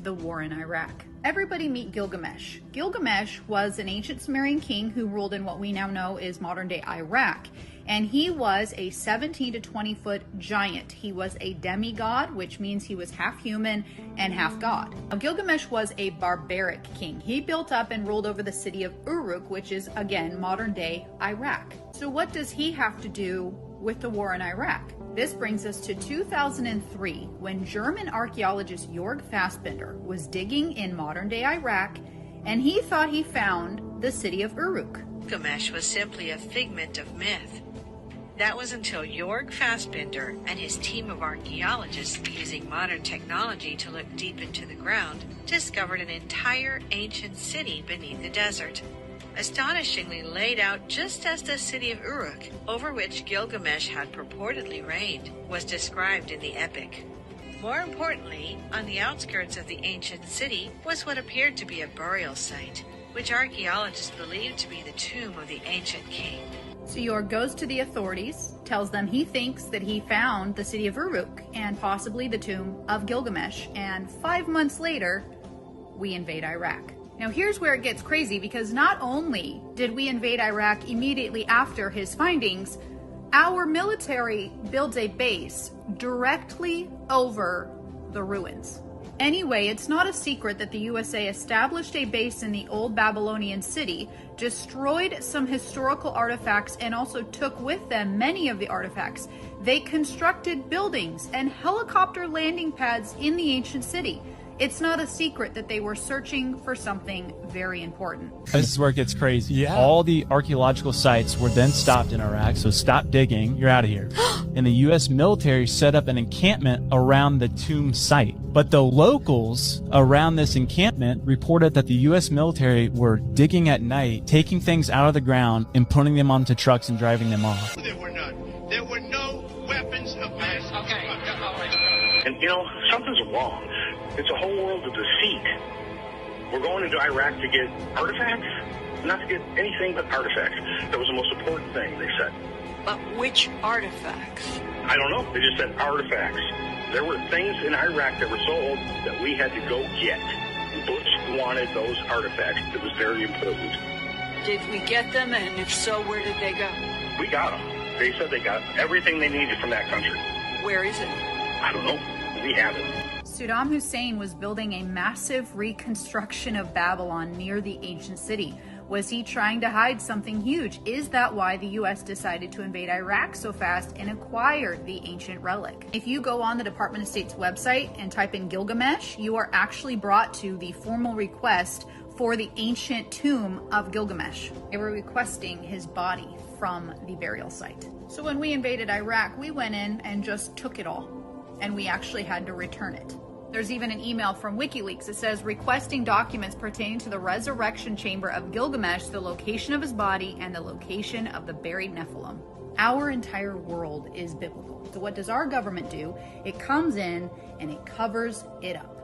The war in Iraq. Everybody meet Gilgamesh. Gilgamesh was an ancient Sumerian king who ruled in what we now know is modern-day Iraq. And he was a 17 to 20 foot giant. He was a demigod, which means he was half human and half god. Now, Gilgamesh was a barbaric king. He built up and ruled over the city of Uruk, which is, again, modern-day Iraq. So what does he have to do with the war in Iraq? This brings us to 2003, when German archaeologist Jörg Fassbinder was digging in modern-day Iraq, and he thought he found the city of Uruk. Gilgamesh was simply a figment of myth. That was until Jörg Fassbinder and his team of archaeologists, using modern technology to look deep into the ground, discovered an entire ancient city beneath the desert, astonishingly laid out just as the city of Uruk, over which Gilgamesh had purportedly reigned, was described in the epic. More importantly, on the outskirts of the ancient city was what appeared to be a burial site, which archaeologists believed to be the tomb of the ancient king. So Jörg goes to the authorities, tells them he thinks that he found the city of Uruk and possibly the tomb of Gilgamesh, and 5 months later, we invade Iraq. Now here's where it gets crazy, because not only did we invade Iraq immediately after his findings, our military builds a base directly over the ruins. Anyway, it's not a secret that the USA established a base in the old Babylonian city, destroyed some historical artifacts, and also took with them many of the artifacts. They constructed buildings and helicopter landing pads in the ancient city. It's not a secret that they were searching for something very important. This is where it gets crazy. Yeah. All the archaeological sites were then stopped in Iraq, so stop digging, you're out of here. And the U.S. military set up an encampment around the tomb site. But the locals around this encampment reported that the U.S. military were digging at night, taking things out of the ground and putting them onto trucks and driving them off. There were none. There were no weapons of mass destruction. And, something's wrong. It's a whole world of deceit. We're going into Iraq to get artifacts? Not to get anything but artifacts. That was the most important thing, they said. But which artifacts? I don't know. They just said artifacts. There were things in Iraq that were sold that we had to go get. Bush wanted those artifacts. It was very important. Did we get them, and if so, where did they go? We got them. They said they got everything they needed from that country. Where is it? I don't know. We have it. Saddam Hussein was building a massive reconstruction of Babylon near the ancient city. Was he trying to hide something huge? Is that why the US decided to invade Iraq so fast and acquire the ancient relic? If you go on the Department of State's website and type in Gilgamesh, you are actually brought to the formal request for the ancient tomb of Gilgamesh. They were requesting his body from the burial site. So when we invaded Iraq, we went in and just took it all, and we actually had to return it. There's even an email from WikiLeaks that says requesting documents pertaining to the resurrection chamber of Gilgamesh, the location of his body, and the location of the buried Nephilim. Our entire world is biblical. So what does our government do? It comes in and it covers it up.